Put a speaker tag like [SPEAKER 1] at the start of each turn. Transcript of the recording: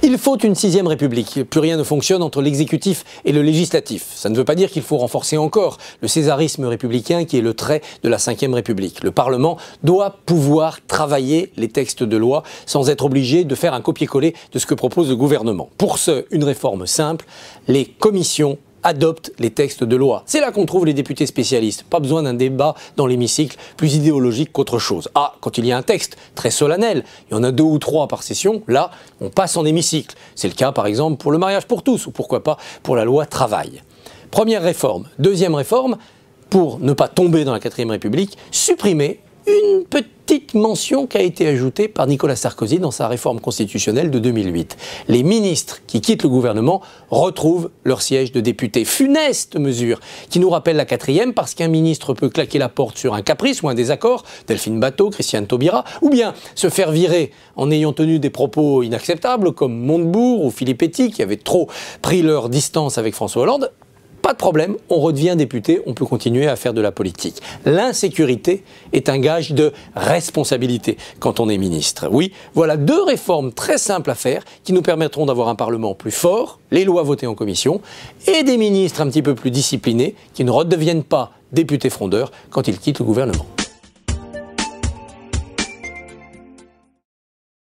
[SPEAKER 1] Il faut une sixième république. Plus rien ne fonctionne entre l'exécutif et le législatif. Ça ne veut pas dire qu'il faut renforcer encore le césarisme républicain qui est le trait de la cinquième république. Le Parlement doit pouvoir travailler les textes de loi sans être obligé de faire un copier-coller de ce que propose le gouvernement. Pour ce, une réforme simple, les commissions adoptent les textes de loi. C'est là qu'on trouve les députés spécialistes. Pas besoin d'un débat dans l'hémicycle plus idéologique qu'autre chose. Ah, quand il y a un texte très solennel, il y en a 2 ou 3 par session, là, on passe en hémicycle. C'est le cas par exemple pour le mariage pour tous ou pourquoi pas pour la loi travail. Première réforme. Deuxième réforme, pour ne pas tomber dans la 4ème République, supprimer une petite mention qui a été ajoutée par Nicolas Sarkozy dans sa réforme constitutionnelle de 2008. Les ministres qui quittent le gouvernement retrouvent leur siège de député. Funeste mesure qui nous rappelle la 4ème parce qu'un ministre peut claquer la porte sur un caprice ou un désaccord, Delphine Batho, Christiane Taubira, ou bien se faire virer en ayant tenu des propos inacceptables comme Montebourg ou Filippetti qui avaient trop pris leur distance avec François Hollande. Pas de problème, on redevient député, on peut continuer à faire de la politique. L'insécurité est un gage de responsabilité quand on est ministre. Oui, voilà 2 réformes très simples à faire qui nous permettront d'avoir un Parlement plus fort, les lois votées en commission, et des ministres un petit peu plus disciplinés qui ne redeviennent pas députés frondeurs quand ils quittent le gouvernement.